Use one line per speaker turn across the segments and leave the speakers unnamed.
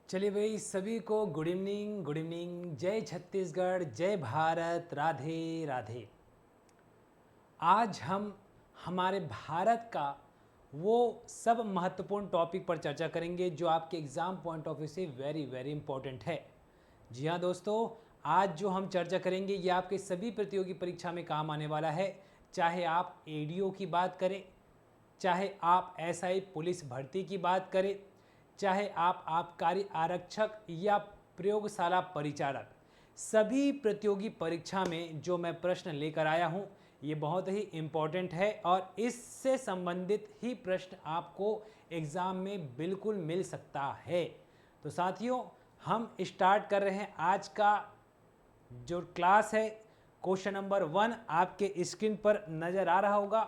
चलिए भाई, सभी को गुड इवनिंग, गुड इवनिंग। जय छत्तीसगढ़, जय भारत, राधे राधे। आज हम हमारे भारत का वो सब महत्वपूर्ण टॉपिक पर चर्चा करेंगे जो आपके एग्ज़ाम पॉइंट ऑफ व्यू से वेरी वेरी इंपॉर्टेंट है। जी हाँ दोस्तों, आज जो हम चर्चा करेंगे ये आपके सभी प्रतियोगी परीक्षा में काम आने वाला है। चाहे आप एडीओ की बात करें, चाहे आप एसआई पुलिस भर्ती की बात करें, चाहे आप आबकारी आरक्षक या प्रयोगशाला परिचारक, सभी प्रतियोगी परीक्षा में जो मैं प्रश्न लेकर आया हूं ये बहुत ही इम्पोर्टेंट है और इससे संबंधित ही प्रश्न आपको एग्ज़ाम में बिल्कुल मिल सकता है। तो साथियों, हम स्टार्ट कर रहे हैं आज का जो क्लास है। क्वेश्चन नंबर 1 आपके स्क्रीन पर नज़र आ रहा होगा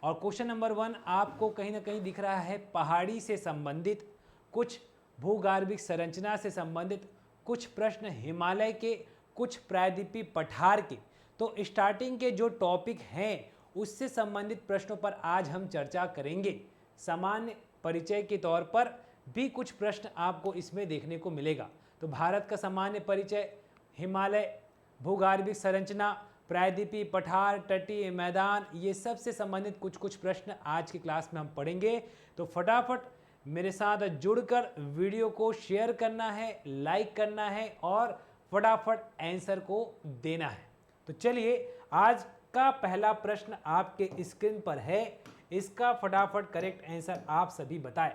और क्वेश्चन नंबर 1 आपको कहीं ना कहीं दिख रहा है। पहाड़ी से संबंधित कुछ, भूगर्भिक संरचना से संबंधित कुछ प्रश्न, हिमालय के कुछ प्रायद्वीपीय पठार के। तो स्टार्टिंग के जो टॉपिक हैं उससे संबंधित प्रश्नों पर आज हम चर्चा करेंगे। सामान्य परिचय के तौर पर भी कुछ प्रश्न आपको इसमें देखने को मिलेगा। तो भारत का सामान्य परिचय, हिमालय, भूगर्भिक संरचना, प्रायद्वीपीय पठार, तटीय मैदान, ये सब से संबंधित कुछ कुछ प्रश्न आज की क्लास में हम पढ़ेंगे। तो फटाफट मेरे साथ जुड़कर वीडियो को शेयर करना है, लाइक करना है और फटाफट आंसर को देना है। तो चलिए, आज का पहला प्रश्न आपके स्क्रीन पर है, इसका फटाफट करेक्ट आंसर आप सभी बताएं।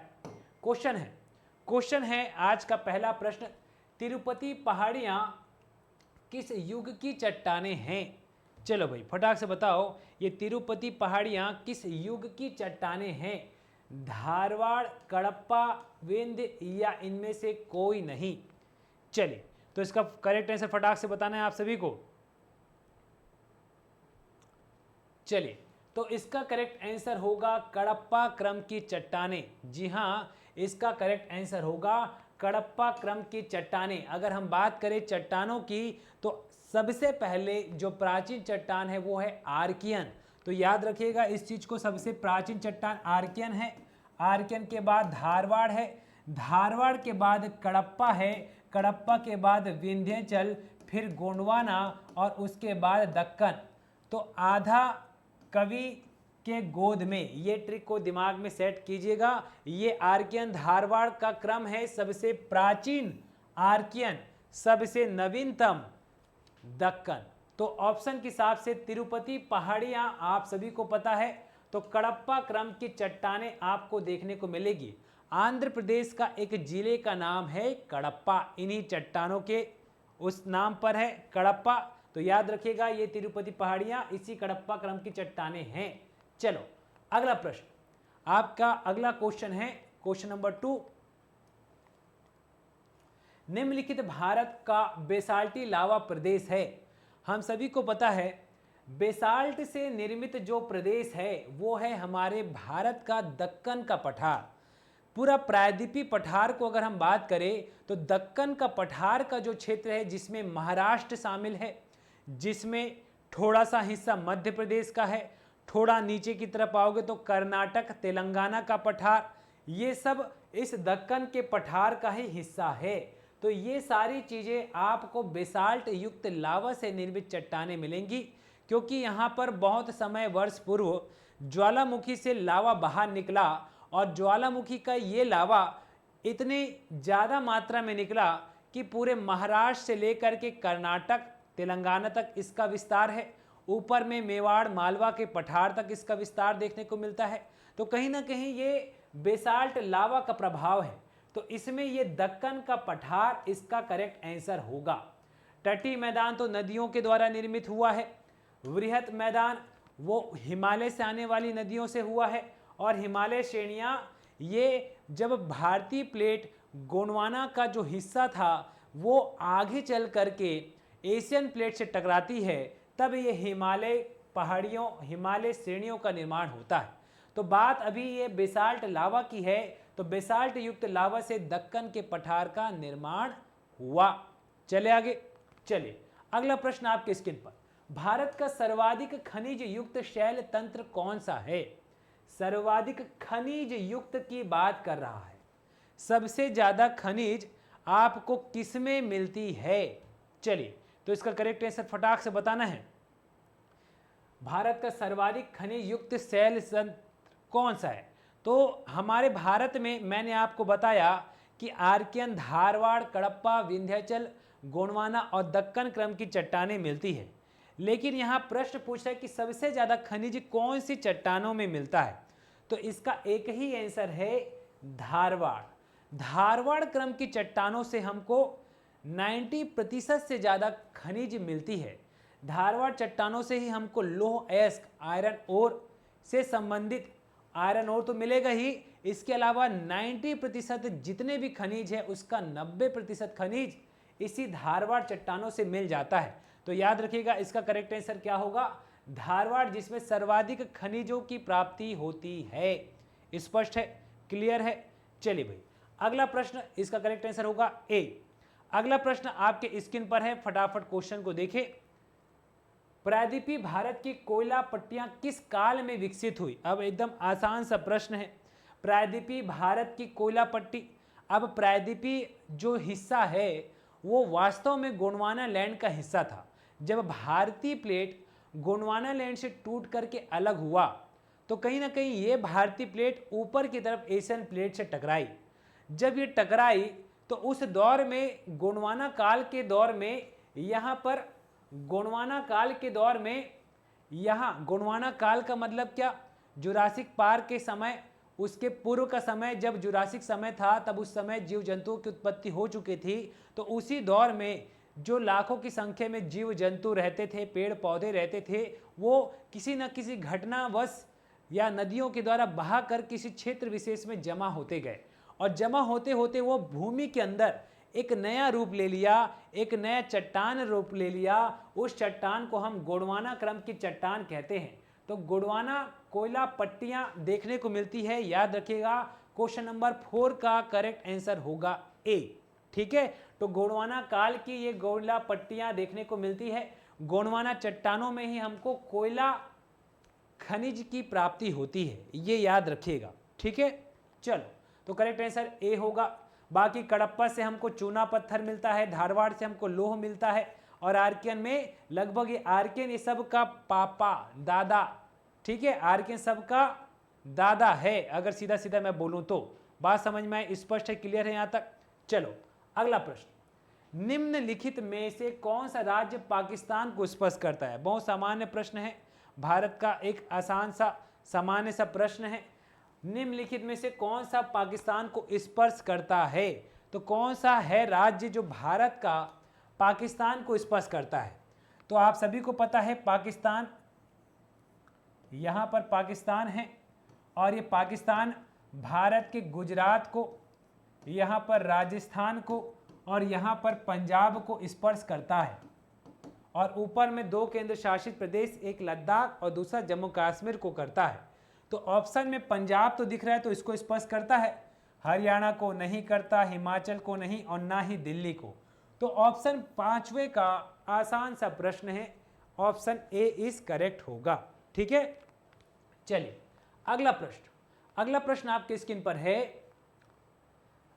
क्वेश्चन है आज का पहला प्रश्न, तिरुपति पहाड़ियां किस युग की चट्टानें हैं? चलो भाई फटाक से बताओ, ये तिरुपति पहाड़ियां किस युग की चट्टानें हैं? धारवाड़, कडप्पा, विंध्य या इनमें से कोई नहीं? चलिए, तो इसका करेक्ट आंसर फटाक से बताना है आप सभी को। चलिए, तो इसका करेक्ट आंसर होगा कडप्पा क्रम की चट्टानें। जी हाँ, इसका करेक्ट आंसर होगा कडप्पा क्रम की चट्टानें। अगर हम बात करें चट्टानों की तो सबसे पहले जो प्राचीन चट्टान है वो है आर्कियन। तो याद रखिएगा इस चीज को, सबसे प्राचीन चट्टान आर्कियन है। आर्कियन के बाद धारवाड़ है, धारवाड़ के बाद कडप्पा है, कडप्पा के बाद विंध्याचल, फिर गोंडवाना और उसके बाद दक्कन। तो आधा कवि के गोद में, ये ट्रिक को दिमाग में सेट कीजिएगा। ये आर्कियन धारवाड़ का क्रम है, सबसे प्राचीन आर्कियन, सबसे नवीनतम दक्कन। तो ऑप्शन के हिसाब से तिरुपति पहाड़ियां आप सभी को पता है, तो कडप्पा क्रम की चट्टानें आपको देखने को मिलेगी। आंध्र प्रदेश का एक जिले का नाम है कडप्पा, इन्हीं चट्टानों के उस नाम पर है कडप्पा। तो याद रखिएगा ये तिरुपति पहाड़ियां इसी कडप्पा क्रम की चट्टानें हैं। चलो अगला प्रश्न, आपका अगला क्वेश्चन है क्वेश्चन नंबर 2। निम्नलिखित भारत का बेसाल्टी लावा प्रदेश है? हम सभी को पता है बेसाल्ट से निर्मित जो प्रदेश है वो है हमारे भारत का दक्कन का पठार। पूरा प्रायद्वीपीय पठार को अगर हम बात करें तो दक्कन का पठार का जो क्षेत्र है जिसमें महाराष्ट्र शामिल है, जिसमें थोड़ा सा हिस्सा मध्य प्रदेश का है, थोड़ा नीचे की तरफ आओगे तो कर्नाटक, तेलंगाना का पठार, ये सब इस दक्कन के पठार का ही हिस्सा है। तो ये सारी चीज़ें आपको बेसाल्ट युक्त लावा से निर्मित चट्टानें मिलेंगी, क्योंकि यहाँ पर बहुत समय वर्ष पूर्व ज्वालामुखी से लावा बाहर निकला और ज्वालामुखी का ये लावा इतनी ज़्यादा मात्रा में निकला कि पूरे महाराष्ट्र से लेकर के कर्नाटक, तेलंगाना तक इसका विस्तार है। ऊपर में मेवाड़, मालवा के पठार तक इसका विस्तार देखने को मिलता है। तो कहीं ना कहीं ये बेसाल्ट लावा का प्रभाव है। तो इसमें ये दक्कन का पठार इसका करेक्ट आंसर होगा। तटीय मैदान तो नदियों के द्वारा निर्मित हुआ है। वृहत मैदान वो हिमालय से आने वाली नदियों से हुआ है। और हिमालय श्रेणियां ये जब भारतीय प्लेट गोंडवाना का जो हिस्सा था वो आगे चल करके एशियन प्लेट से टकराती है, तब ये हिमालय पहाड़ियों, हिमालय श्रेणियों का निर्माण होता है। तो बात अभी ये बेसाल्ट लावा की है, तो बेसाल्ट युक्त लावा से दक्कन के पठार का निर्माण हुआ। चले आगे, चलिए अगला प्रश्न आपके स्क्रीन पर, भारत का सर्वाधिक खनिज युक्त शैल तंत्र कौन सा है? सर्वाधिक खनिज युक्त की बात कर रहा है। सबसे ज्यादा खनिज आपको किसमें मिलती है? चलिए, तो इसका करेक्ट आंसर फटाक से बताना है। भारत का सर्वाधिक खनिज युक्त शैल तंत्र कौन सा है? तो हमारे भारत में मैंने आपको बताया कि आर्कियन, धारवाड़, कडप्पा, विंध्याचल, गोंडवाना और दक्कन क्रम की चट्टानें मिलती है। लेकिन यहाँ प्रश्न पूछा है कि सबसे ज़्यादा खनिज कौन सी चट्टानों में मिलता है? तो इसका एक ही आंसर है, धारवाड़। धारवाड़ क्रम की चट्टानों से हमको 90% से ज़्यादा खनिज मिलती है। धारवाड़ चट्टानों से ही हमको लौह अयस्क, आयरन ओर से संबंधित आयरन ओर तो मिलेगा ही, इसके अलावा 90% जितने भी खनिज है उसका 90% खनिज इसी धारवाड़ चट्टानों से मिल जाता है। तो याद रखिएगा, इसका करेक्ट आंसर क्या होगा? धारवाड़, जिसमें सर्वाधिक खनिजों की प्राप्ति होती है। स्पष्ट है? क्लियर है? चलिए भाई, अगला प्रश्न, इसका करेक्ट आंसर होगा ए। अगला प्रश्न आपके स्क्रीन पर है, फटाफट क्वेश्चन को देखें। प्रायद्वीपीय भारत की कोयला पट्टियां किस काल में विकसित हुई? अब एकदम आसान सा प्रश्न है। प्रायद्वीपीय भारत की कोयला पट्टी, अब प्रायद्वीपीय जो हिस्सा है वो वास्तव में गोंडवाना लैंड का हिस्सा था। जब भारतीय प्लेट गोंडवाना लैंड से टूट करके अलग हुआ तो कहीं ना कहीं ये भारतीय प्लेट ऊपर की तरफ एशियन प्लेट से टकराई। जब ये टकराई तो उस दौर में, गोंडवाना काल के दौर में, यहाँ पर गोंडवाना काल के दौर में, यहाँ गोंडवाना काल का मतलब क्या? जुरासिक पार्क के समय, उसके पूर्व का समय, जब जुरासिक समय था तब उस समय जीव जंतुओं की उत्पत्ति हो चुकी थी। तो उसी दौर में जो लाखों की संख्या में जीव जंतु रहते थे, पेड़ पौधे रहते थे, वो किसी न किसी घटनावश या नदियों के द्वारा बहा कर किसी क्षेत्र विशेष में जमा होते गए, और जमा होते होते वो भूमि के अंदर एक नया रूप ले लिया, एक नया चट्टान रूप ले लिया। उस चट्टान को हम गोंडवाना क्रम की चट्टान कहते हैं। तो गोंडवाना कोयला पट्टियां देखने को मिलती है। याद रखिएगा, क्वेश्चन नंबर 4 का करेक्ट आंसर होगा ए। ठीक है, तो गोंडवाना काल की ये कोयला पट्टियां देखने को मिलती है। गोंडवाना चट्टानों में ही हमको कोयला खनिज की प्राप्ति होती है, ये याद रखिएगा। ठीक है, चलो, तो करेक्ट आंसर ए होगा। बाकी कडप्पा से हमको चूना पत्थर मिलता है, धारवाड़ से हमको लोह मिलता है, और आर्कियन में लगभग ये आर्कियन ये सब का पापा, दादा। ठीक है, आर्कियन सब का दादा है, अगर सीधा सीधा मैं बोलूं तो। बात समझ में आई? स्पष्ट है? क्लियर है यहाँ तक? चलो, अगला प्रश्न, निम्नलिखित में से कौन सा राज्य पाकिस्तान को स्पर्श करता है? बहुत सामान्य प्रश्न है, भारत का एक आसान सा सामान्य सा प्रश्न है। निम्नलिखित में से कौन सा पाकिस्तान को स्पर्श करता है? तो कौन सा है राज्य जो भारत का पाकिस्तान को स्पर्श करता है? तो आप सभी को पता है, पाकिस्तान, यहाँ पर पाकिस्तान है, और ये पाकिस्तान भारत के गुजरात को, यहाँ पर राजस्थान को, और यहाँ पर पंजाब को स्पर्श करता है। और ऊपर में 2 केंद्र शासित प्रदेश, एक लद्दाख और दूसरा जम्मू कश्मीर को करता है। तो ऑप्शन में पंजाब तो दिख रहा है, तो इसको स्पर्श करता है। हरियाणा को नहीं करता, हिमाचल को नहीं, और ना ही दिल्ली को। तो ऑप्शन 5वें का आसान सा प्रश्न है, ऑप्शन ए इज करेक्ट होगा। ठीक है, चलिए अगला प्रश्न। अगला प्रश्न आपके स्क्रीन पर है,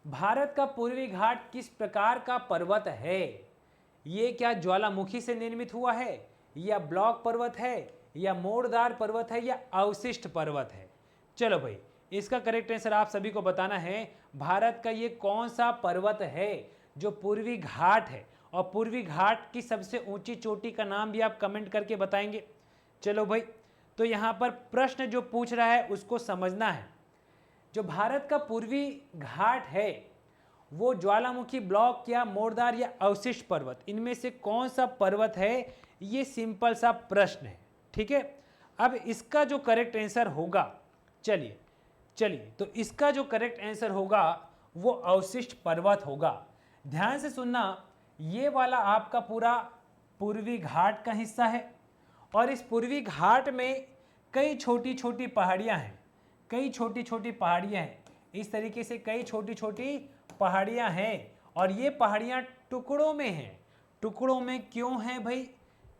भारत का पूर्वी घाट किस प्रकार का पर्वत है? ये क्या ज्वालामुखी से निर्मित हुआ है, या ब्लॉक पर्वत है, या मोड़दार पर्वत है, या अवशिष्ट पर्वत है? चलो भाई, इसका करेक्ट आंसर आप सभी को बताना है। भारत का ये कौन सा पर्वत है जो पूर्वी घाट है? और पूर्वी घाट की सबसे ऊंची चोटी का नाम भी आप कमेंट करके बताएंगे। चलो भाई, तो यहाँ पर प्रश्न जो पूछ रहा है उसको समझना है। जो भारत का पूर्वी घाट है वो ज्वालामुखी, ब्लॉक, या मोड़दार, या अवशिष्ट पर्वत, इनमें से कौन सा पर्वत है? ये सिंपल सा प्रश्न है। ठीक है, अब इसका जो करेक्ट आंसर होगा, चलिए तो इसका जो करेक्ट आंसर होगा वो अवशिष्ट पर्वत होगा। ध्यान से सुनना, ये वाला आपका पूरा पूर्वी घाट का हिस्सा है, और इस पूर्वी घाट में कई छोटी छोटी पहाड़ियाँ हैं, कई छोटी छोटी पहाड़ियाँ हैं। इस तरीके से कई छोटी छोटी पहाड़ियाँ हैं, और ये पहाड़ियाँ टुकड़ों में हैं। टुकड़ों में क्यों हैं भाई?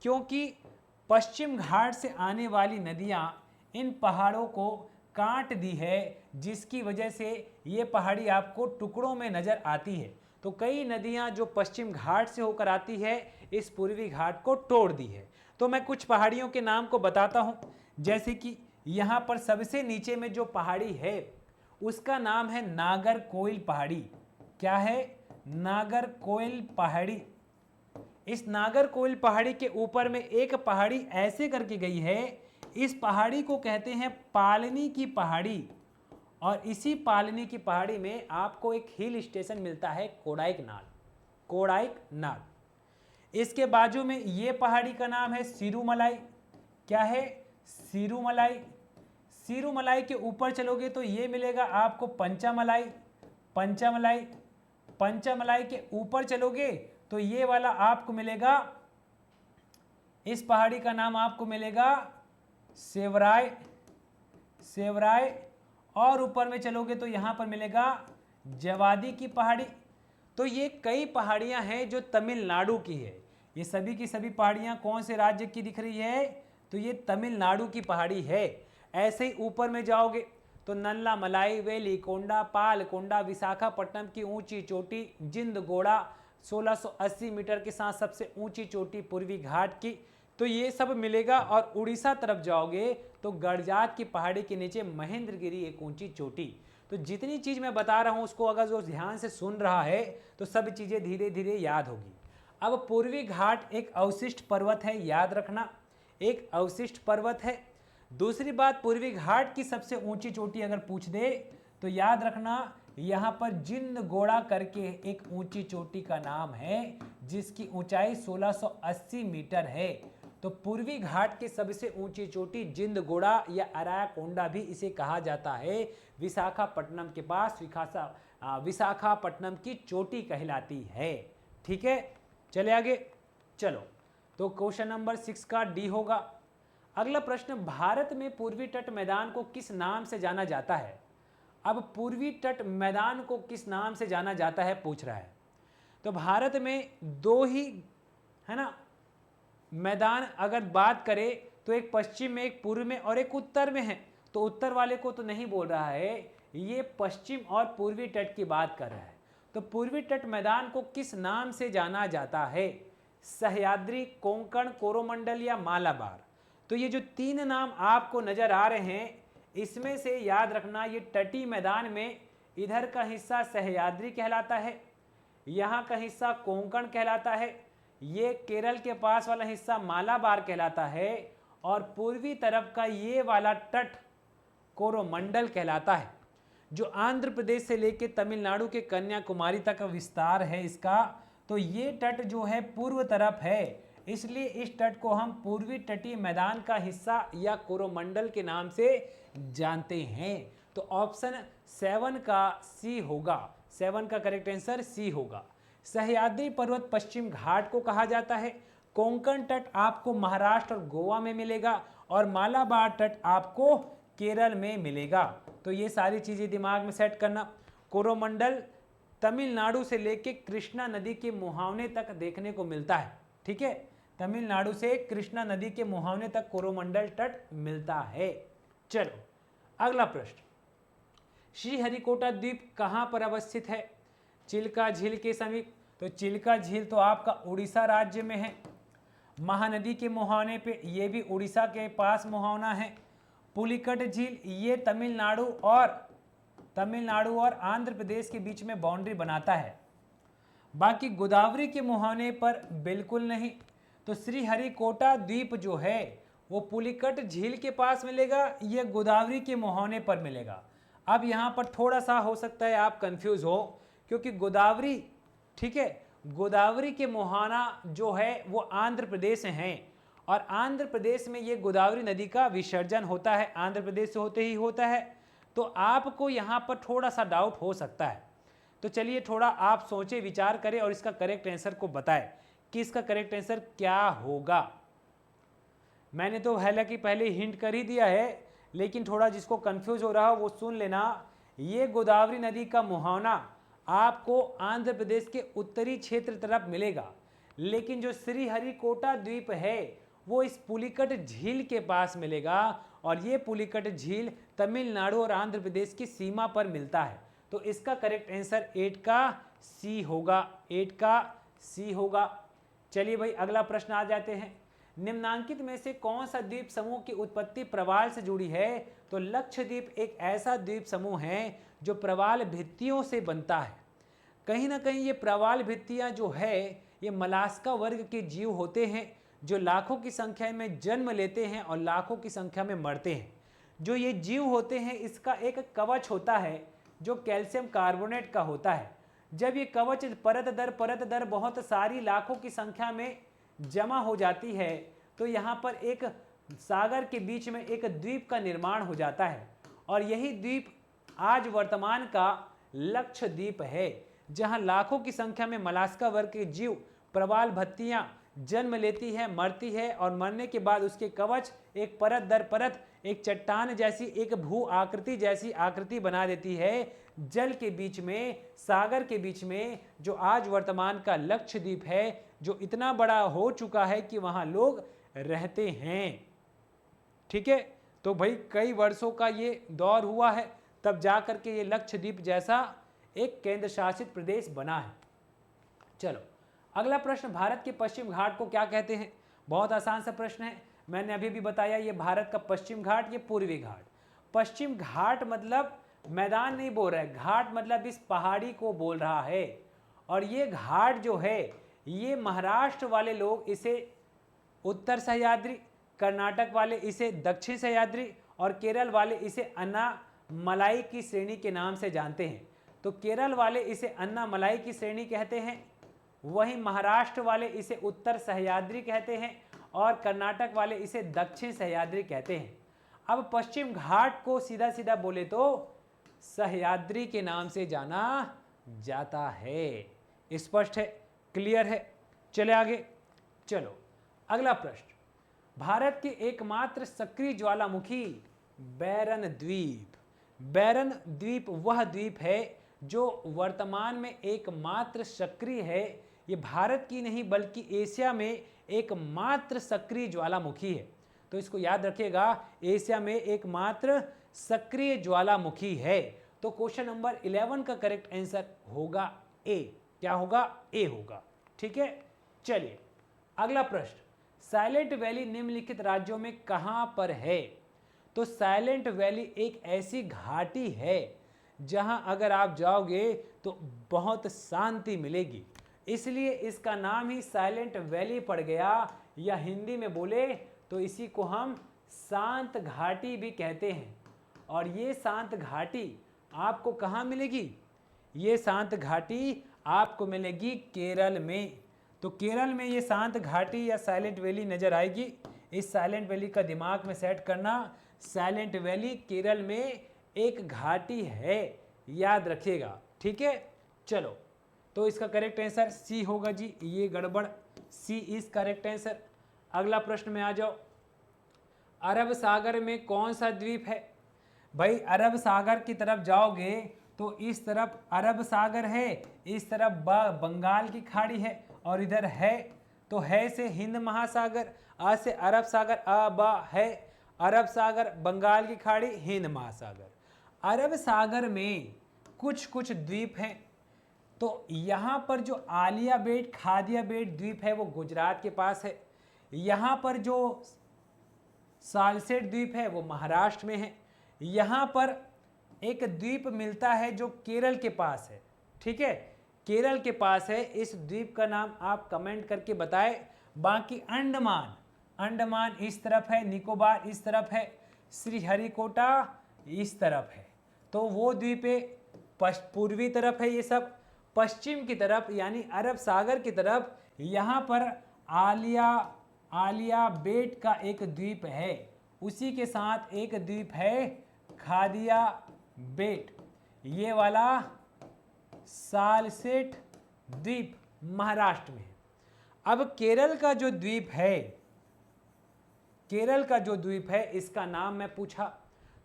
क्योंकि पश्चिम घाट से आने वाली नदियाँ इन पहाड़ों को काट दी है, जिसकी वजह से ये पहाड़ी आपको टुकड़ों में नज़र आती है। तो कई नदियां जो पश्चिम घाट से होकर आती है इस पूर्वी घाट को तोड़ दी है। तो मैं कुछ पहाड़ियों के नाम को बताता हूं, जैसे कि यहाँ पर सबसे नीचे में जो पहाड़ी है उसका नाम है नागरकोइल पहाड़ी। क्या है? नागरकोइल पहाड़ी। इस नागरकोइल पहाड़ी के ऊपर में एक पहाड़ी ऐसे करके गई है, इस पहाड़ी को कहते हैं पालनी की पहाड़ी। और इसी पालनी की पहाड़ी में आपको एक हिल स्टेशन मिलता है कोडाइकनाल। कोडाइकनाल। इसके बाजू में ये पहाड़ी का नाम है सिरूमलाई। क्या है? सिरूमलाई। सिरूमलाई के ऊपर चलोगे तो ये मिलेगा आपको पंचामलाई। पंचामलाई। पंचामलाई के ऊपर चलोगे तो ये वाला आपको मिलेगा, इस पहाड़ी का नाम आपको मिलेगा सेवराय। सेवराय। और ऊपर में चलोगे तो यहाँ पर मिलेगा जवादी की पहाड़ी। तो ये कई पहाड़ियाँ हैं जो तमिलनाडु की है। ये सभी की सभी पहाड़ियाँ कौन से राज्य की दिख रही है? तो ये तमिलनाडु की पहाड़ी है। ऐसे ही ऊपर में जाओगे तो नल्ला मलाई, वेलिकोंडा, पालकोंडा, विशाखापट्टनम की ऊंची चोटी, जिंदगोड़ा 1680 मीटर के साथ सबसे ऊंची चोटी पूर्वी घाट की, तो ये सब मिलेगा। और उड़ीसा तरफ जाओगे तो गड़जात की पहाड़ी के नीचे महेंद्रगिरी एक ऊंची चोटी। तो जितनी चीज मैं बता रहा हूं उसको अगर जो ध्यान से सुन रहा है तो सब चीजें धीरे धीरे याद होगी। अब पूर्वी घाट एक अवशिष्ट पर्वत है, याद रखना, एक अवशिष्ट पर्वत है। दूसरी बात, पूर्वी घाट की सबसे ऊंची चोटी अगर पूछ दे तो याद रखना यहाँ पर जिंदगोड़ा करके एक ऊंची चोटी का नाम है जिसकी ऊंचाई 1680 मीटर है। तो पूर्वी घाट की सबसे ऊंची चोटी जिंदगोड़ा या अराकोंडा भी इसे कहा जाता है। विशाखापट्टनम के पास विशाखापट्टनम की चोटी कहलाती है। ठीक है, चले आगे। चलो, तो क्वेश्चन नंबर 6 का डी होगा। अगला प्रश्न, भारत में पूर्वी तट मैदान को किस नाम से जाना जाता है? अब पूर्वी तट मैदान को किस नाम से जाना जाता है पूछ रहा है। तो भारत में दो ही है ना मैदान अगर बात करें तो एक पश्चिम में, एक पूर्व में और एक उत्तर में है। तो उत्तर वाले को तो नहीं बोल रहा है, ये पश्चिम और पूर्वी तट की बात कर रहा है। तो पूर्वी तट मैदान को किस नाम से जाना जाता है? सह्याद्री, कोंकण, कोरोमंडल या मालाबार। तो ये जो तीन नाम आपको नजर आ रहे हैं इसमें से याद रखना, ये तटीय मैदान में इधर का हिस्सा सह्याद्री कहलाता है, यहाँ का हिस्सा कोंकण कहलाता है, ये केरल के पास वाला हिस्सा मालाबार कहलाता है और पूर्वी तरफ का ये वाला तट कोरोमंडल कहलाता है, जो आंध्र प्रदेश से लेकर तमिलनाडु के कन्याकुमारी तक का विस्तार है इसका। तो ये तट जो है पूर्व तरफ है, इसलिए इस तट को हम पूर्वी तटीय मैदान का हिस्सा या कोरोमंडल के नाम से जानते हैं। तो ऑप्शन 7 का सी होगा, 7 का करेक्ट आंसर सी होगा। सह्याद्री पर्वत पश्चिम घाट को कहा जाता है। कोंकण तट आपको महाराष्ट्र और गोवा में मिलेगा और मालाबार तट आपको केरल में मिलेगा। तो ये सारी चीजें दिमाग में सेट करना। कोरोमंडल तमिलनाडु से लेके कृष्णा नदी के मुहावने तक देखने को मिलता है। ठीक है, तमिलनाडु से कृष्णा नदी के मुहावने तक कोरोमंडल तट मिलता है। चलो अगला प्रश्न, श्रीहरिकोटा द्वीप कहां पर अवस्थित है? चिल्का झील के समीप। तो चिल्का झील तो आपका उड़ीसा राज्य में है। महानदी के मुहावने पे ये भी उड़ीसा के पास मुहावना है। पुलिकट झील ये तमिलनाडु और आंध्र प्रदेश के बीच में बाउंड्री बनाता है। बाकी गोदावरी के मुहावने पर बिल्कुल नहीं। तो श्रीहरिकोटा द्वीप जो है वो पुलिकट झील के पास मिलेगा, ये गोदावरी के मुहावने पर मिलेगा। अब यहाँ पर थोड़ा सा हो सकता है आप कंफ्यूज हो, क्योंकि गोदावरी, ठीक है, गोदावरी के मुहाना जो है वो आंध्र प्रदेश में है और आंध्र प्रदेश में ये गोदावरी नदी का विसर्जन होता है, आंध्र प्रदेश से होते ही होता है। तो आपको यहाँ पर थोड़ा सा डाउट हो सकता है। तो चलिए थोड़ा आप सोचे विचार करें और इसका करेक्ट आंसर को बताएं कि इसका करेक्ट आंसर क्या होगा। मैंने तो हालांकि पहले हिंट कर ही दिया है, लेकिन थोड़ा जिसको कंफ्यूज हो रहा हो वो सुन लेना। ये गोदावरी नदी का मुहावना आपको आंध्र प्रदेश के उत्तरी क्षेत्र तरफ मिलेगा, लेकिन जो श्रीहरिकोटा द्वीप है वो इस पुलिकट झील के पास मिलेगा और ये पुलिकट झील तमिलनाडु और आंध्र प्रदेश की सीमा पर मिलता है। तो इसका करेक्ट आंसर 8 का सी होगा, 8 का सी होगा। चलिए भाई अगला प्रश्न आ जाते हैं। निम्नांकित में से कौन सा द्वीप समूह की उत्पत्ति प्रवाल से जुड़ी है? तो लक्षद्वीप एक ऐसा द्वीप समूह है जो प्रवाल भित्तियों से बनता है। कहीं ना कहीं ये प्रवाल भित्तियां जो है ये मलास्का वर्ग के जीव होते हैं जो लाखों की संख्या में जन्म लेते हैं और लाखों की संख्या में मरते हैं। जो ये जीव होते हैं इसका एक कवच होता है जो कैल्शियम कार्बोनेट का होता है। जब ये कवच परत दर बहुत सारी लाखों की संख्या में जमा हो जाती है तो यहाँ पर एक सागर के बीच में एक द्वीप का निर्माण हो जाता है और यही द्वीप आज वर्तमान का लक्षद्वीप है, जहाँ लाखों की संख्या में मलास्का वर्ग के जीव प्रवाल भित्तियां जन्म लेती है, मरती है और मरने के बाद उसके कवच एक परत दर परत एक चट्टान जैसी, एक भू आकृति जैसी आकृति बना देती है जल के बीच में, सागर के बीच में, जो आज वर्तमान का लक्षद्वीप है, जो इतना बड़ा हो चुका है कि वहां लोग रहते हैं। ठीक है, तो भाई कई वर्षों का ये दौर हुआ है तब जाकर के ये लक्षद्वीप जैसा एक केंद्र शासित प्रदेश बना है। चलो अगला प्रश्न, भारत के पश्चिम घाट को क्या कहते हैं? बहुत आसान सा प्रश्न है, मैंने अभी भी बताया ये भारत का पश्चिम घाट, ये पूर्वी घाट। पश्चिम घाट मतलब मैदान नहीं बोल रहा है, घाट मतलब इस पहाड़ी को बोल रहा है। और ये घाट जो है ये महाराष्ट्र वाले लोग इसे उत्तर सह्याद्री, कर्नाटक वाले इसे दक्षिण सह्याद्री और केरल वाले इसे अन्नामलाई की श्रेणी के नाम से जानते हैं। तो केरल वाले इसे अन्नामलाई की श्रेणी कहते हैं, वहीं महाराष्ट्र वाले इसे उत्तर सह्याद्री कहते हैं और कर्नाटक वाले इसे दक्षिण सह्याद्री कहते हैं। अब पश्चिम घाट को सीधा सीधा बोले तो सह्याद्री के नाम से जाना जाता है। स्पष्ट है, क्लियर है? चले आगे। चलो अगला प्रश्न, भारत के एकमात्र सक्रिय ज्वालामुखी बैरन द्वीप। बैरन द्वीप वह द्वीप है जो वर्तमान में एकमात्र सक्रिय है। ये भारत की नहीं बल्कि एशिया में एकमात्र सक्रिय ज्वालामुखी है। तो इसको याद रखिएगा, एशिया में एकमात्र सक्रिय ज्वालामुखी है। तो क्वेश्चन नंबर 11 का करेक्ट आंसर होगा ए। क्या होगा? ए होगा। ठीक है, चलिए अगला प्रश्न, साइलेंट वैली निम्नलिखित राज्यों में कहां पर है? तो साइलेंट वैली एक ऐसी घाटी है जहां अगर आप जाओगे तो बहुत शांति मिलेगी, इसलिए इसका नाम ही साइलेंट वैली पड़ गया, या हिंदी में बोले तो इसी को हम शांत घाटी भी कहते हैं। और ये शांत घाटी आपको कहाँ मिलेगी? ये शांत घाटी आपको मिलेगी केरल में। तो केरल में ये शांत घाटी या साइलेंट वैली नज़र आएगी। इस साइलेंट वैली का दिमाग में सेट करना, साइलेंट वैली केरल में एक घाटी है, याद रखिएगा। ठीक है, चलो तो इसका करेक्ट आंसर सी होगा जी, ये गड़बड़, सी इज करेक्ट आंसर। अगला प्रश्न में आ जाओ, अरब सागर में कौन सा द्वीप है? भाई अरब सागर की तरफ जाओगे तो इस तरफ अरब सागर है, इस तरफ बंगाल की खाड़ी है और इधर है तो है से हिंद महासागर, आ से अरब सागर, आ बा है अरब सागर, बंगाल की खाड़ी, हिंद महासागर। अरब सागर में कुछ कुछ द्वीप हैं। तो यहाँ पर जो आलिया बेट, खादिया बेट द्वीप है वो गुजरात के पास है। यहाँ पर जो सालसेट द्वीप है वो महाराष्ट्र में है। यहाँ पर एक द्वीप मिलता है जो केरल के पास है। ठीक है, केरल के पास है। इस द्वीप का नाम आप कमेंट करके बताएं। बाकी अंडमान, अंडमान इस तरफ है, निकोबार इस तरफ है, श्रीहरिकोटा इस तरफ है। तो वो द्वीपे पूर्वी तरफ है, ये सब पश्चिम की तरफ यानी अरब सागर की तरफ यहाँ पर आलिया बेट का एक द्वीप है। उसी के साथ एक द्वीप है खादिया बेट, ये वाला सालसेट द्वीप महाराष्ट्र में है। अब केरल का जो द्वीप है, केरल का जो द्वीप है इसका नाम मैं पूछा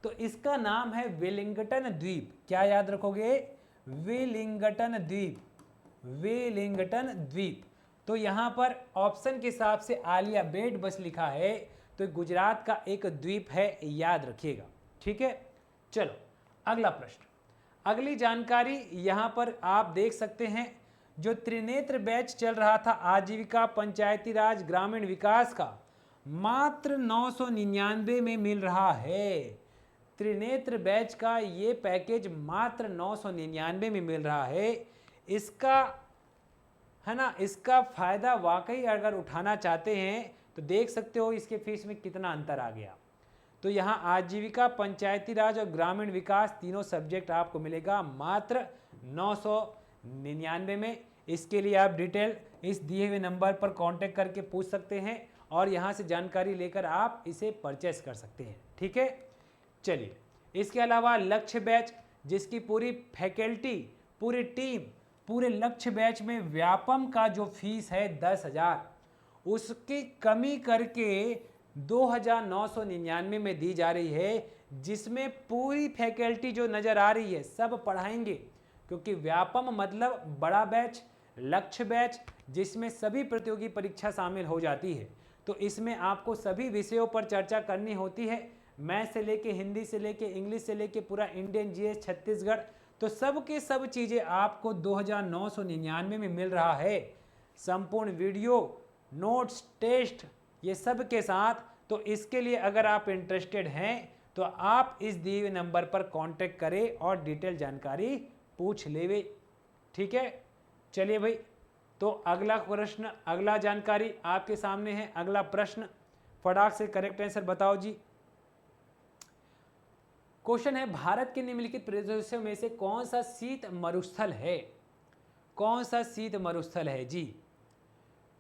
तो इसका नाम है वेलिंगटन द्वीप। क्या याद रखोगे? वेलिंगटन द्वीप, वेलिंगटन द्वीप। तो यहाँ पर ऑप्शन के हिसाब से आलिया बेट बस लिखा है, तो गुजरात का एक द्वीप है, याद रखिएगा। ठीक है, चलो अगला प्रश्न, अगली जानकारी यहाँ पर आप देख सकते हैं, जो त्रिनेत्र बैच चल रहा था आजीविका पंचायती राज ग्रामीण विकास का, मात्र 999 में मिल रहा है। त्रिनेत्र बैच का ये पैकेज मात्र 999 में मिल रहा है। इसका है ना, इसका फायदा वाकई अगर उठाना चाहते हैं तो देख सकते हो इसके फीस में कितना अंतर आ गया। तो यहाँ आजीविका पंचायती राज और ग्रामीण विकास तीनों सब्जेक्ट आपको मिलेगा मात्र 999 में। इसके लिए आप डिटेल इस दिए हुए नंबर पर कांटेक्ट करके पूछ सकते हैं और यहाँ से जानकारी लेकर आप इसे परचेस कर सकते हैं। ठीक है, चलिए इसके अलावा लक्ष्य बैच, जिसकी पूरी फैकल्टी, पूरी टीम, पूरे लक्ष्य बैच में व्यापम का जो फीस है 10,000, उसकी कमी करके 2,999 में दी जा रही है, जिसमें पूरी फैकल्टी जो नज़र आ रही है सब पढ़ाएंगे। क्योंकि व्यापम मतलब बड़ा बैच, लक्ष्य बैच, जिसमें सभी प्रतियोगी परीक्षा शामिल हो जाती है। तो इसमें आपको सभी विषयों पर चर्चा करनी होती है, मैथ से लेके हिंदी से लेके इंग्लिश से लेके पूरा इंडियन जीएस छत्तीसगढ़, तो सब के सब चीज़ें आपको 2,999 में मिल रहा है। संपूर्ण वीडियो, नोट्स, टेस्ट, ये सब के साथ। तो इसके लिए अगर आप इंटरेस्टेड हैं तो आप इस दिए हुए नंबर पर कांटेक्ट करें और डिटेल जानकारी पूछ लेवे। ठीक है, चलिए भाई, तो अगला प्रश्न, अगला जानकारी आपके सामने है। अगला प्रश्न फटाक से करेक्ट आंसर बताओ जी। क्वेश्चन है, भारत के निम्नलिखित प्रदेशों में से कौन सा शीत मरुस्थल है? कौन सा शीत मरुस्थल है जी?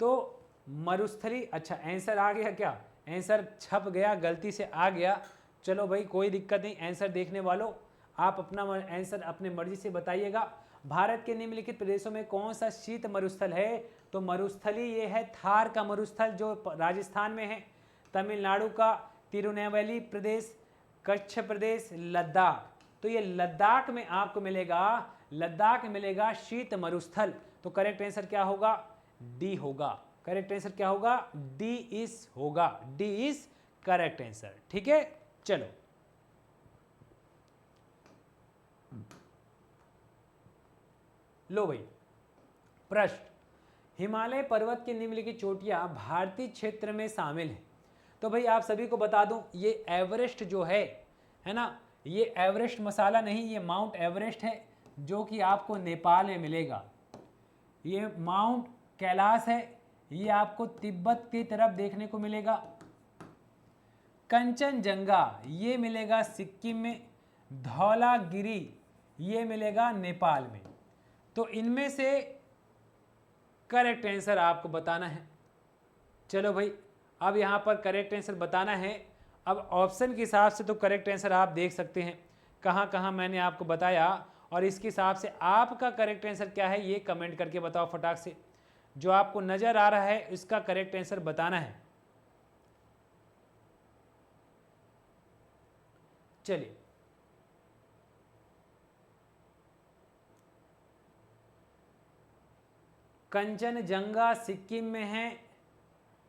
तो मरुस्थली, अच्छा आंसर आ गया क्या? आंसर छप गया, गलती से आ गया। चलो भाई कोई दिक्कत नहीं, आंसर देखने वालों आप अपना आंसर अपने मर्जी से बताइएगा। भारत के निम्नलिखित प्रदेशों में कौन सा शीत मरुस्थल है? तो मरुस्थली ये है थार का मरुस्थल जो राजस्थान में है, तमिलनाडु का तिरुनेलवेली प्रदेश, कच्छ प्रदेश, लद्दाख। तो ये लद्दाख में आपको मिलेगा, लद्दाख में मिलेगा शीत मरुस्थल। तो करेक्ट आंसर क्या होगा? डी होगा। करेक्ट आंसर क्या होगा? डी इज होगा। D is correct answer. ठीक है, चलो लो भाई प्रश्न, हिमालय पर्वत की निम्नलिखित चोटियां भारतीय क्षेत्र में शामिल है। तो भाई आप सभी को बता दूं, ये एवरेस्ट जो है ना, ये एवरेस्ट मसाला नहीं, ये माउंट एवरेस्ट है जो कि आपको नेपाल में मिलेगा। ये माउंट कैलाश है, ये आपको तिब्बत की तरफ देखने को मिलेगा। कंचनजंगा ये मिलेगा सिक्किम में, धौलागिरी ये मिलेगा नेपाल में। तो इनमें से करेक्ट आंसर आपको बताना है। चलो भाई, अब यहाँ पर करेक्ट आंसर बताना है। अब ऑप्शन के हिसाब से तो करेक्ट आंसर आप देख सकते हैं कहाँ कहाँ मैंने आपको बताया, और इसके हिसाब से आपका करेक्ट आंसर क्या है ये कमेंट करके बताओ फटाक से। जो आपको नज़र आ रहा है इसका करेक्ट आंसर बताना है। चलिए कंचनजंगा सिक्किम में है,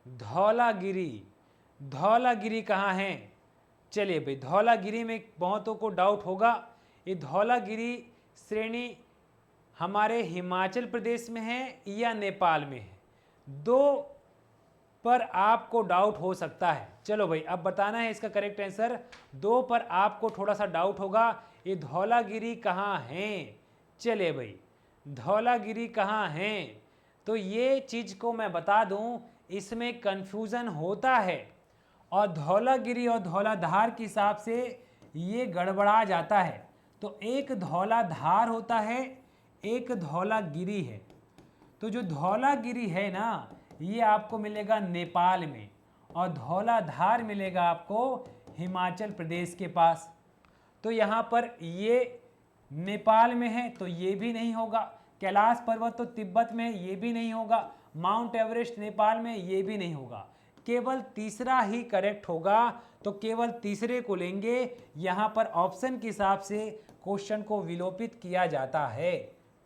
धौलागिरी, धौलागिरी कहाँ है? चलिए भाई, धौलागिरी में बहुतों को डाउट होगा, ये धौलागिरी श्रेणी हमारे हिमाचल प्रदेश में है या नेपाल में है, दो पर आपको डाउट हो सकता है। चलो भाई अब बताना है इसका करेक्ट आंसर। दो पर आपको थोड़ा सा डाउट होगा, ये धौलागिरी कहाँ है? चलिए भाई, धौलागिरी कहाँ है? तो ये चीज़ को मैं बता दूं, इसमें कन्फ्यूज़न होता है और धौलागिरी और धौलाधार के हिसाब से ये गड़बड़ा जाता है। तो एक धौलाधार होता है, एक धौलागिरी है। तो जो धौलागिरी है ना, ये आपको मिलेगा नेपाल में, और धौलाधार मिलेगा आपको हिमाचल प्रदेश के पास। तो यहाँ पर ये नेपाल में है तो ये भी नहीं होगा, कैलाश पर्वत तो तिब्बत में है ये भी नहीं होगा, माउंट एवरेस्ट नेपाल में ये भी नहीं होगा, केवल तीसरा ही करेक्ट होगा। तो केवल तीसरे को लेंगे। यहाँ पर ऑप्शन के हिसाब से क्वेश्चन को विलोपित किया जाता है।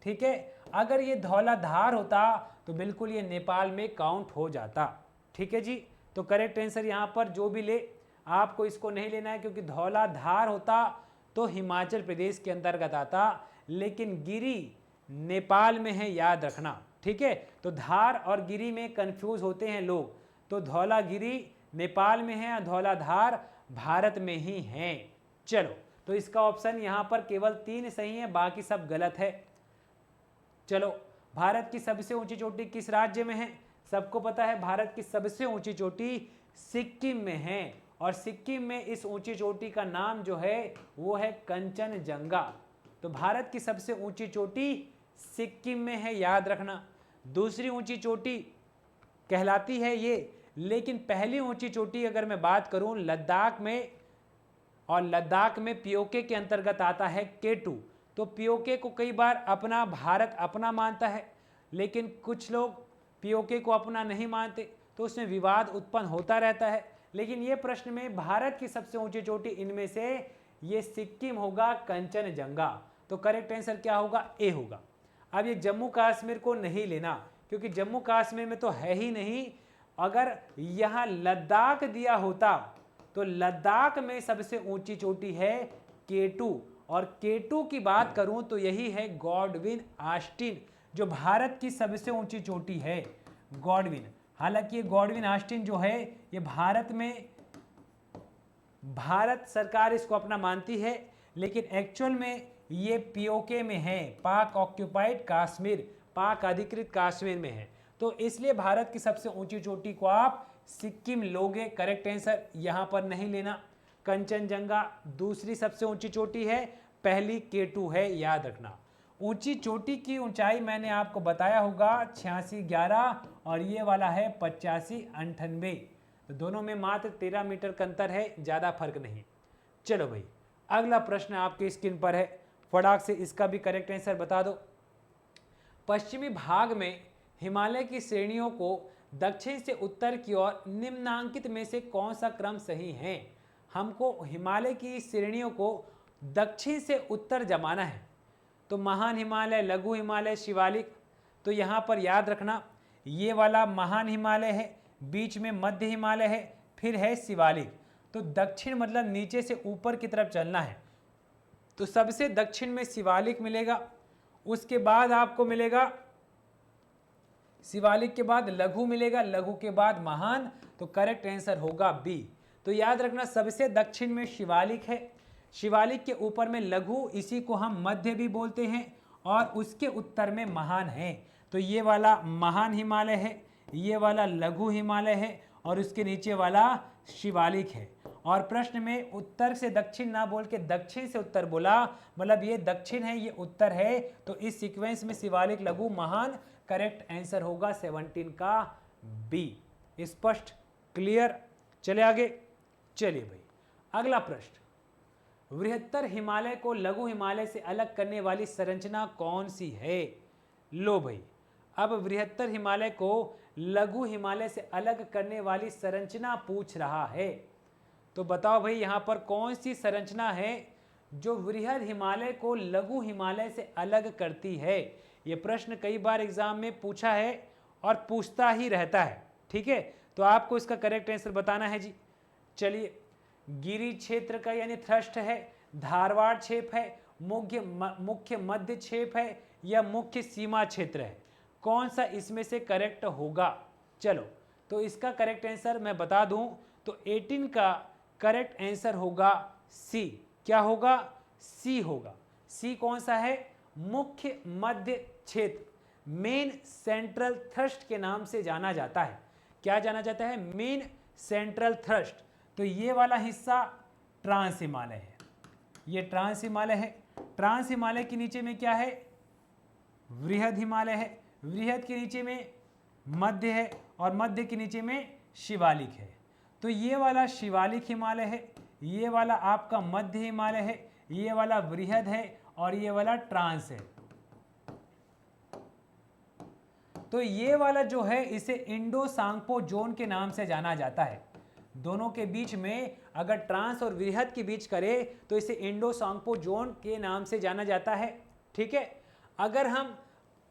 ठीक है, अगर ये धौलाधार होता तो बिल्कुल ये नेपाल में काउंट हो जाता। ठीक है जी, तो करेक्ट आंसर यहाँ पर जो भी ले, आपको इसको नहीं लेना है, क्योंकि धौलाधार होता तो हिमाचल प्रदेश के अंतर्गत आता, लेकिन गिरी नेपाल में है, याद रखना। ठीक है, तो धार और गिरी में कंफ्यूज होते हैं लोग, तो धौलागिरी नेपाल में है और धौलाधार भारत में ही है। चलो, तो इसका ऑप्शन यहाँ पर केवल 3 सही है, बाकी सब गलत है। चलो, भारत की सबसे ऊंची चोटी किस राज्य में है? सबको पता है भारत की सबसे ऊंची चोटी सिक्किम में है, और सिक्किम में इस ऊंची चोटी का नाम जो है वो है कंचनजंगा। तो भारत की सबसे ऊंची चोटी सिक्किम में है, याद रखना। दूसरी ऊंची चोटी कहलाती है ये, लेकिन पहली ऊंची चोटी अगर मैं बात करूं लद्दाख में, और लद्दाख में पीओके के अंतर्गत आता है K2। तो पीओके को कई बार अपना भारत अपना मानता है, लेकिन कुछ लोग पीओके को अपना नहीं मानते, तो उसमें विवाद उत्पन्न होता रहता है। लेकिन ये प्रश्न में भारत की सबसे ऊंची चोटी इनमें से ये सिक्किम होगा, कंचनजंगा। तो करेक्ट आंसर क्या होगा? ए होगा। अब ये जम्मू कश्मीर को नहीं लेना, क्योंकि जम्मू कश्मीर में तो है ही नहीं। अगर यहाँ लद्दाख दिया होता तो लद्दाख में सबसे ऊंची चोटी है K2, और K2 की बात करूं तो यही है गॉडविन ऑस्टिन, जो भारत की सबसे ऊंची चोटी है, गॉडविन। हालांकि ये गॉडविन ऑस्टिन जो है ये भारत सरकार इसको अपना मानती है, लेकिन एक्चुअल में ये पीओके में है, पाक ऑक्यूपाइड कश्मीर, पाक अधिकृत कश्मीर में है। तो इसलिए भारत की सबसे ऊंची चोटी को आप सिक्किम लोगे। करेक्ट आंसर यहाँ पर नहीं लेना। कंचनजंगा दूसरी सबसे ऊंची चोटी है, पहली K2 है, याद रखना। ऊंची चोटी की ऊंचाई मैंने आपको बताया होगा 8611, और ये वाला है 8598। तो दोनों में मात्र 13 मीटर का अंतर है, ज़्यादा फर्क नहीं। चलो भाई, अगला प्रश्न आपके स्क्रीन पर है, फटाक से इसका भी करेक्ट आंसर बता दो। पश्चिमी भाग में हिमालय की श्रेणियों को दक्षिण से उत्तर की ओर निम्नांकित में से कौन सा क्रम सही है? हमको हिमालय की श्रेणियों को दक्षिण से उत्तर जमाना है, तो महान हिमालय, लघु हिमालय, शिवालिक। तो यहाँ पर याद रखना, ये वाला महान हिमालय है, बीच में मध्य हिमालय है, फिर है शिवालिक। तो दक्षिण मतलब नीचे से ऊपर की तरफ चलना है, तो सबसे दक्षिण में शिवालिक मिलेगा, उसके बाद आपको मिलेगा, शिवालिक के बाद लघु मिलेगा, लघु के बाद महान। तो करेक्ट आंसर होगा बी। तो याद रखना, सबसे दक्षिण में शिवालिक है, शिवालिक के ऊपर में लघु, इसी को हम मध्य भी बोलते हैं, और उसके उत्तर में महान है। तो ये वाला महान हिमालय है, ये वाला लघु हिमालय है, और उसके नीचे वाला शिवालिक है। और प्रश्न में उत्तर से दक्षिण ना बोल के दक्षिण से उत्तर बोला, मतलब ये दक्षिण है, ये उत्तर है। तो इस सीक्वेंस में शिवालिक, लघु, महान, करेक्ट आंसर होगा 17 का बी। स्पष्ट, क्लियर? चले आगे। चलिए भाई, अगला प्रश्न, बृहत्तर हिमालय को लघु हिमालय से अलग करने वाली संरचना कौन सी है? लो भाई, अब बृहत्तर हिमालय को लघु हिमालय से अलग करने वाली संरचना पूछ रहा है। तो बताओ भाई, यहाँ पर कौन सी संरचना है जो बृहद हिमालय को लघु हिमालय से अलग करती है? ये प्रश्न कई बार एग्जाम में पूछा है और पूछता ही रहता है। ठीक है, तो आपको इसका करेक्ट आंसर बताना है जी। चलिए, गिरी क्षेत्र का यानी थ्रस्ट है, धारवाड़ क्षेत्र है, मुख्य मध्य क्षेत्र है, या मुख्य सीमा क्षेत्र है? कौन सा इसमें से करेक्ट होगा? चलो, तो इसका करेक्ट आंसर मैं बता दूं तो 18 का करेक्ट आंसर होगा सी। क्या होगा? सी होगा। सी कौन सा है? मुख्य मध्य क्षेत्र, मेन सेंट्रल थ्रस्ट के नाम से जाना जाता है। क्या जाना जाता है? Main central thrust. तो ये वाला हिस्सा ट्रांस हिमालय है, ये ट्रांस हिमालय है। ट्रांस हिमालय के नीचे में क्या है? वृहद हिमालय है, वृहद के नीचे में मध्य है, और मध्य के नीचे में शिवालिक है। तो ये वाला शिवालिक हिमालय है, ये वाला आपका मध्य हिमालय है, ये वाला वृहद है, और ये वाला ट्रांस है। तो ये वाला जो है इसे इंडो सांगपो जोन के नाम से जाना जाता है। दोनों के बीच में अगर ट्रांस और वृहद के बीच करे तो इसे इंडो सांगपो जोन के नाम से जाना जाता है। ठीक है, अगर हम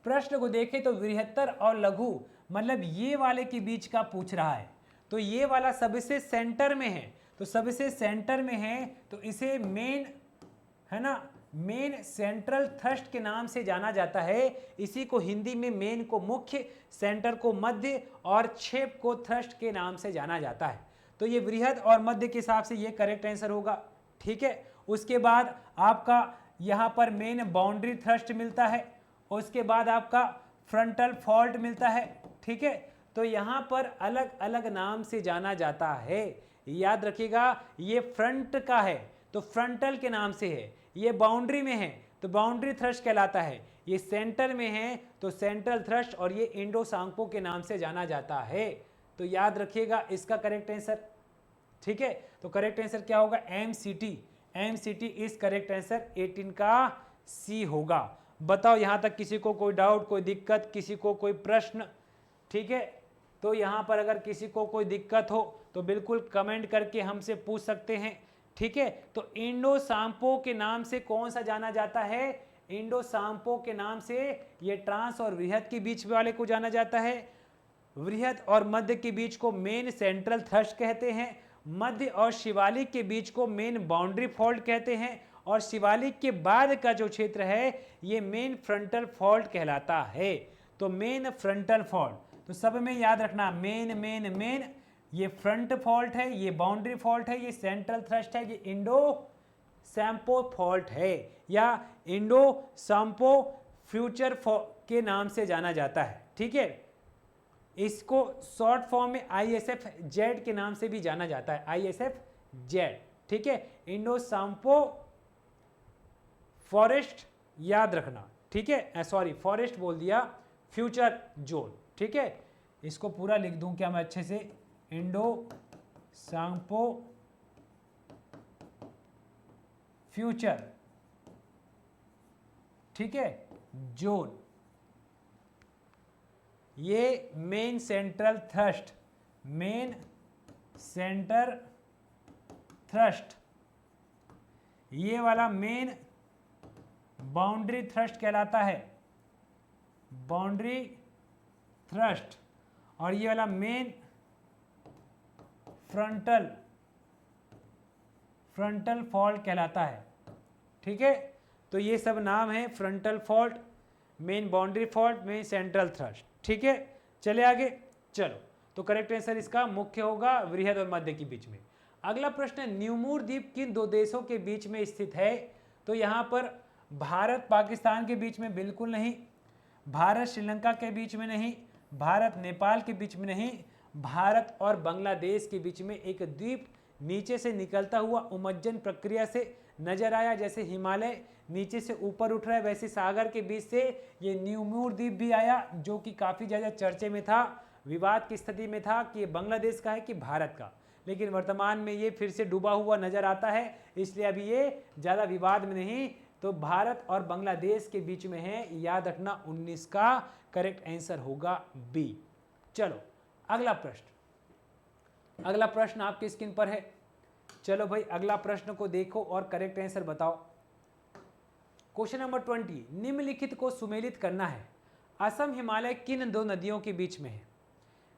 प्रश्न को देखें तो बृहत्तर और लघु मतलब ये वाले के बीच का पूछ रहा है। तो ये वाला सबसे सेंटर में है, तो सबसे सेंटर में है तो इसे मेन है ना, मेन सेंट्रल थ्रस्ट के नाम से जाना जाता है। इसी को हिंदी में मेन को मुख्य, सेंटर को मध्य और छेप को थ्रस्ट के नाम से जाना जाता है। तो ये वृहद और मध्य के हिसाब से ये करेक्ट आंसर होगा। ठीक है, उसके बाद आपका यहाँ पर मेन बाउंड्री थ्रस्ट मिलता है, उसके बाद आपका फ्रंटल फॉल्ट मिलता है। ठीक है, तो यहाँ पर अलग अलग नाम से जाना जाता है। याद रखिएगा, ये फ्रंट का है तो फ्रंटल के नाम से है, ये बाउंड्री में है तो बाउंड्री थ्रस्ट कहलाता है, ये सेंटर में है तो सेंट्रल थ्रस्ट, और ये इंडो सांको के नाम से जाना जाता है। तो याद रखिएगा इसका करेक्ट आंसर। ठीक है, तो करेक्ट आंसर क्या होगा? MCT। MCT is correct answer 18 का C होगा। बताओ यहाँ तक किसी को कोई डाउट, कोई दिक्कत, किसी को कोई प्रश्न? ठीक है, तो यहाँ पर अगर किसी को कोई दिक्कत हो तो बिल्कुल कमेंट करके हमसे पूछ सकते हैं। ठीक है, तो इंडो सांपो के नाम से कौन सा जाना जाता है? इंडो सांपो के नाम से ये ट्रांस और वृहद के बीच वाले को जाना जाता है। वृहद और मध्य के बीच को मेन सेंट्रल थ्रस्ट कहते हैं। मध्य और शिवालिक के बीच को मेन बाउंड्री फॉल्ट कहते हैं, और शिवालिक के बाद का जो क्षेत्र है ये मेन फ्रंटल फॉल्ट कहलाता है। तो मेन फ्रंटल फॉल्ट, तो सब में याद रखना, मेन मेन मेन, ये फ्रंट फॉल्ट है, ये बाउंड्री फॉल्ट है, ये सेंट्रल थ्रस्ट है, ये इंडो सैम्पो फॉल्ट है, या इंडो सैम्पो फ्यूचर के नाम से जाना जाता है। ठीक है, इसको शॉर्ट फॉर्म में ISFZ के नाम से भी जाना जाता है, ISFZ। ठीक है, इंडो सैम्पो फॉरेस्ट, याद रखना। ठीक है, सॉरी फॉरेस्ट बोल दिया, फ्यूचर जोन। ठीक है, इसको पूरा लिख दूं क्या मैं अच्छे से? इंडो सांपो फ्यूचर, ठीक है, जोन। ये main central thrust, main centre thrust, ये वाला मेन बाउंड्री थ्रस्ट कहलाता है, बाउंड्री थ्रस्ट, और ये वाला मेन फ्रंटल फॉल्ट कहलाता है। ठीक है, तो ये सब नाम है, frontal fault, main boundary fault, main central thrust. ठीक है, चले आगे। चलो, तो करेक्ट आंसर इसका मुख्य होगा वृहद और मध्य के बीच में। अगला प्रश्न है, न्यूमूर द्वीप किन दो देशों के बीच में स्थित है? तो यहाँ पर भारत पाकिस्तान के बीच में बिल्कुल नहीं, भारत श्रीलंका के बीच में नहीं, भारत नेपाल के बीच में नहीं, भारत और बांग्लादेश के बीच में एक द्वीप नीचे से निकलता हुआ उमज्जन प्रक्रिया से नजर आया। जैसे हिमालय नीचे से ऊपर उठ रहा है, वैसे सागर के बीच से ये न्यूमूर द्वीप भी आया, जो कि काफ़ी ज़्यादा चर्चे में था, विवाद की स्थिति में था कि ये बांग्लादेश का है कि भारत का, लेकिन वर्तमान में ये फिर से डूबा हुआ नजर आता है, इसलिए अभी ये ज़्यादा विवाद में नहीं। तो भारत और बांग्लादेश के बीच में है, याद रखना 19 का करेक्ट आंसर होगा B। चलो अगला प्रश्न, अगला प्रश्न आपकी स्क्रीन पर है। चलो भाई अगला प्रश्न को देखो और करेक्ट आंसर बताओ। क्वेश्चन नंबर 20, निम्नलिखित को सुमेलित करना है। असम हिमालय किन दो नदियों के बीच में है?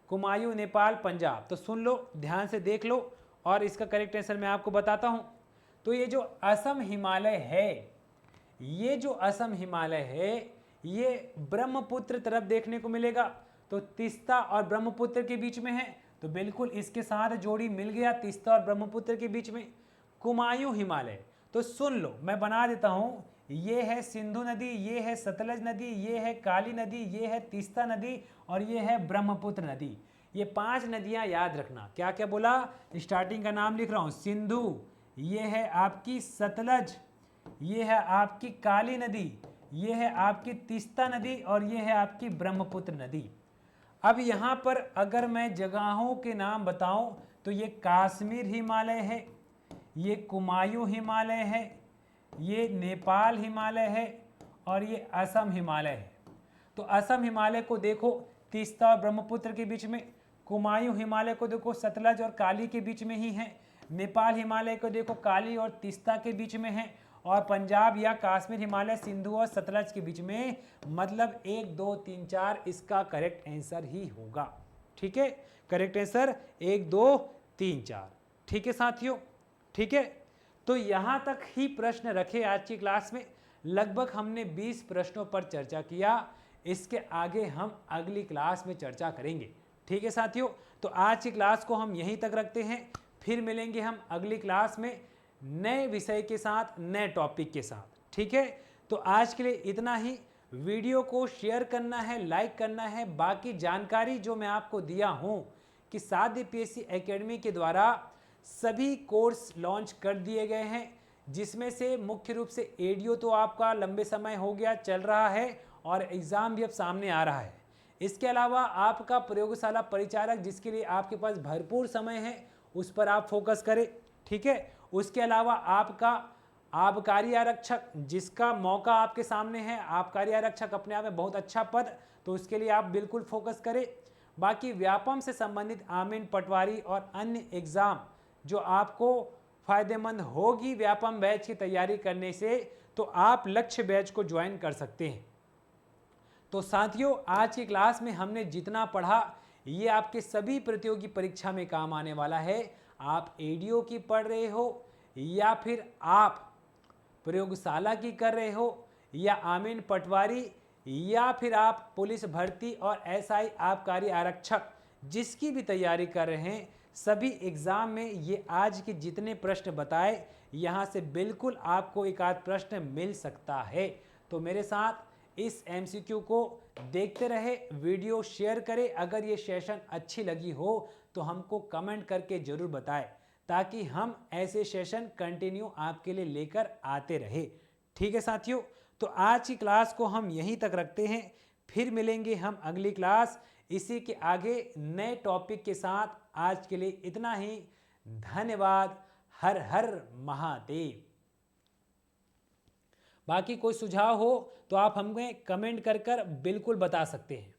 कुमायूं, नेपाल, पंजाब। तो सुन लो, ध्यान से देख लो, और इसका करेक्ट आंसर मैं आपको बताता हूं। तो ये जो असम हिमालय है, ये जो असम हिमालय है, ये ब्रह्मपुत्र तरफ देखने को मिलेगा। तो तीस्ता और ब्रह्मपुत्र के बीच में है, तो बिल्कुल इसके साथ जोड़ी मिल गया, तीस्ता और ब्रह्मपुत्र के बीच में। कुमायूं हिमालय, तो सुन लो मैं बना देता हूं, ये है सिंधु नदी, ये है सतलज नदी, ये है काली नदी, ये है तीस्ता नदी, और ये है ब्रह्मपुत्र नदी। ये 5 नदियां याद रखना। क्या क्या बोला? स्टार्टिंग का नाम लिख रहा हूं, सिंधु, ये है आपकी सतलज, ये है आपकी काली नदी, ये है आपकी तीस्ता नदी, और ये है आपकी ब्रह्मपुत्र नदी। अब यहाँ पर अगर मैं जगहों के नाम बताऊं तो ये काश्मीर हिमालय है, ये कुमायूं हिमालय है, ये नेपाल हिमालय है, और ये असम हिमालय है। तो असम हिमालय को देखो तीस्ता और ब्रह्मपुत्र के बीच में, कुमायूं हिमालय को देखो सतलज और काली के बीच में ही है, नेपाल हिमालय को देखो काली और तीस्ता के बीच में है, और पंजाब या कश्मीर हिमालय सिंधु और सतलज के बीच में। मतलब 1 2 3 4 इसका करेक्ट आंसर ही होगा। ठीक है, करेक्ट आंसर 1 2 3 4। ठीक है साथियों, ठीक है। तो यहाँ तक ही प्रश्न रखे आज की क्लास में। लगभग हमने 20 प्रश्नों पर चर्चा किया। इसके आगे हम अगली क्लास में चर्चा करेंगे। ठीक है साथियों, तो आज की क्लास को हम यहीं तक रखते हैं। फिर मिलेंगे हम अगली क्लास में नए विषय के साथ, नए टॉपिक के साथ। ठीक है, तो आज के लिए इतना ही। वीडियो को शेयर करना है, लाइक करना है। बाकी जानकारी जो मैं आपको दिया हूँ कि साध्य पीएससी एकेडमी के द्वारा सभी कोर्स लॉन्च कर दिए गए हैं, जिसमें से मुख्य रूप से एडीओ तो आपका लंबे समय हो गया चल रहा है और एग्ज़ाम भी अब सामने आ रहा है। इसके अलावा आपका प्रयोगशाला परिचारक, जिसके लिए आपके पास भरपूर समय है, उस पर आप फोकस करें। ठीक है, उसके अलावा आपका आबकारी आरक्षक, जिसका मौका आपके सामने है। आबकारी आरक्षक अपने आप में बहुत अच्छा पद, तो उसके लिए आप बिल्कुल फोकस करें। बाकी व्यापम से संबंधित आमीन, पटवारी और अन्य एग्ज़ाम जो आपको फ़ायदेमंद होगी व्यापम बैच की तैयारी करने से, तो आप लक्ष्य बैच को ज्वाइन कर सकते हैं। तो साथियों, आज की क्लास में हमने जितना पढ़ा ये आपके सभी प्रतियोगी परीक्षा में काम आने वाला है। आप एडीओ की पढ़ रहे हो या फिर आप प्रयोगशाला की कर रहे हो या आमीन पटवारी या फिर आप पुलिस भर्ती और एसआई आबकारी आरक्षक जिसकी भी तैयारी कर रहे हैं, सभी एग्ज़ाम में ये आज के जितने प्रश्न बताए, यहाँ से बिल्कुल आपको एक आध प्रश्न मिल सकता है। तो मेरे साथ इस एमसीक्यू को देखते रहे, वीडियो शेयर करें। अगर ये सेशन अच्छी लगी हो तो हमको कमेंट करके ज़रूर बताएं, ताकि हम ऐसे सेशन कंटिन्यू आपके लिए लेकर आते रहे। ठीक है साथियों, तो आज की क्लास को हम यहीं तक रखते हैं। फिर मिलेंगे हम अगली क्लास इसी के आगे नए टॉपिक के साथ। आज के लिए इतना ही। धन्यवाद। हर हर महादेव। बाकी कोई सुझाव हो तो आप हमें कमेंट कर बिल्कुल बता सकते हैं।